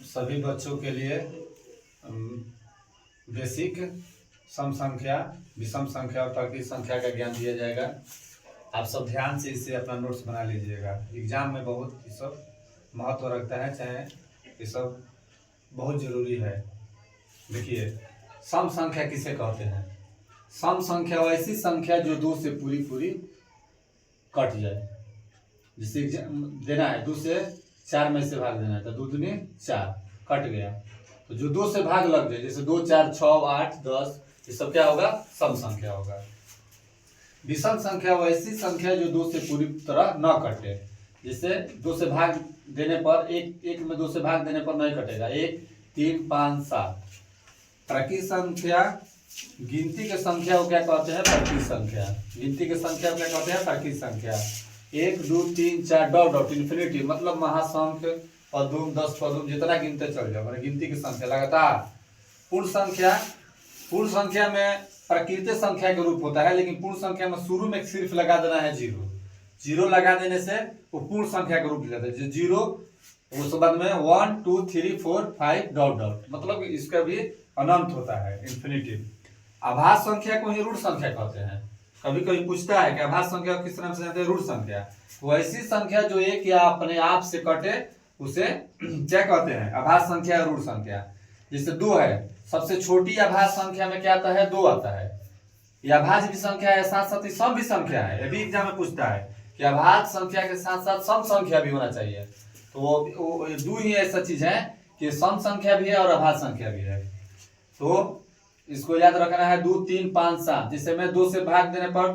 सभी बच्चों के लिए बेसिक सम संख्या, विषम संख्या और प्राकृतिक संख्या का ज्ञान दिया जाएगा। आप सब ध्यान से इसे अपना नोट्स बना लीजिएगा। एग्जाम में बहुत ये सब महत्व रखता है, चाहे ये सब बहुत जरूरी है। देखिए, सम संख्या किसे कहते हैं? सम संख्या वो ऐसी संख्या जो दो से पूरी कट जाए। जिसे देना है 2 से 4 में से भाग देना है, तो 2 दूनी 4 कट गया, तो जो 2 से भाग लग जाए, जैसे 2 4 6 8 10, ये सब क्या होगा? सम संख्या होगा। विषम संख्या वो ऐसी संख्या जो 2 से पूरी तरह न कटे। जैसे 2 से भाग देने पर एक में 2 से भाग देने पर नहीं कटेगा। 1 3 5 7। प्राकृतिक संख्या गिनती के संख्या को क्या कहते हैं? प्राकृतिक संख्या। गिनती के संख्या को क्या कहते हैं? प्राकृतिक संख्या। 1 2 3 4 डॉट डॉट इन्फिनिटी, मतलब महासंख्य, पदुम 10 पदुम, जितना गिनते चल जाओ, मतलब गिनती की संख्या लगातार। पूर्ण संख्या में प्राकृतिक संख्या के रूप होता है, लेकिन पूर्ण संख्या में शुरू में सिर्फ लगा देना है 0 लगा देने से वो पूर्ण संख्या के रूप लेता है। 0 उसके बाद में 1 2 3 4 5 डॉट डॉट, मतलब इसका भी अनंत होता है, इन्फिनिटी। आभास संख्या को ही रूढ़ संख्या कहते हैं। कभी कभी पूछता है कि आभास संख्या को किस नाम से जानते हैं? रूढ़ संख्या। वो ऐसी संख्या जो एक या अपने आप से कटे, उसे क्या कहते हैं? आभास संख्या या रूढ़ संख्या। जैसे 2 है, सबसे छोटी आभास संख्या में क्या आता है? 2 आता है। यह आभास भी संख्या है, साथ साथ ही सम भी संख्या है। ये भी एग्जाम में पूछता है कि आभास संख्या के साथ साथ सम संख्या भी होना चाहिए। तो वो 2 ही ऐसा चीज है कि सम संख्या भी है और आभास संख्या भी है। तो इसको याद रखना है। 2 3 5 7, जिससे में 2 से भाग देने पर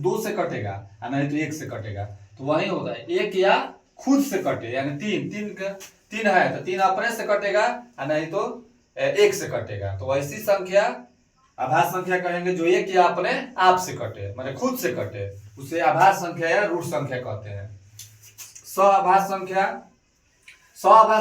2 से कटेगा, नहीं तो 1 से कटेगा। तो वही होता है, 1 या खुद से कटे, यानी 3 है तो 3 अपने से कटेगा, नहीं तो 1 से कटेगा। तो ऐसी संख्या आभास संख्या कहेंगे जो 1 या अपने आप से कटे, माने खुद से कटे, उसे आभास संख्या या रूढ़ संख्या कहते हैं। सआभास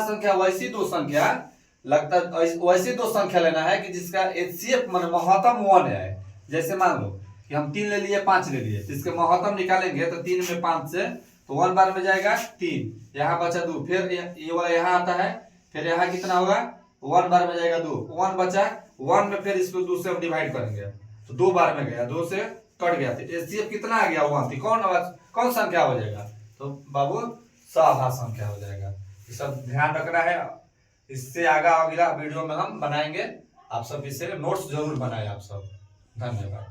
संख्या वैसी 2 संख्या लगता वैसी 2 संख्या लेना है कि जिसका एचसीएफ मान महत्तम 1 है। जैसे मान लो कि हम 3 ले लिए, 5 ले लिए, तो इसके महत्तम निकालेंगे तो 3 में 5 से तो 1 बार में जाएगा 3, यहाँ बचा 2, फिर ये वाला यहाँ आता है, फिर यहाँ कितना होगा? 1 बार में जाएगा 2, 1 बचा, 1 में फिर इसको 2 से हम डिवाइड करेंगे तो 2 बार में गया, 2 से कट गया, तो एचसीएफ कितना आ गया? 1। कौन संख्या हो जाएगा? तो बाबू सआभास संख्या हो जाएगा। ये सब ध्यान रखना है। इससे आगे अगला वीडियो में हम बनाएंगे। आप सब इसे नोट्स जरूर बनाए आप सब। धन्यवाद।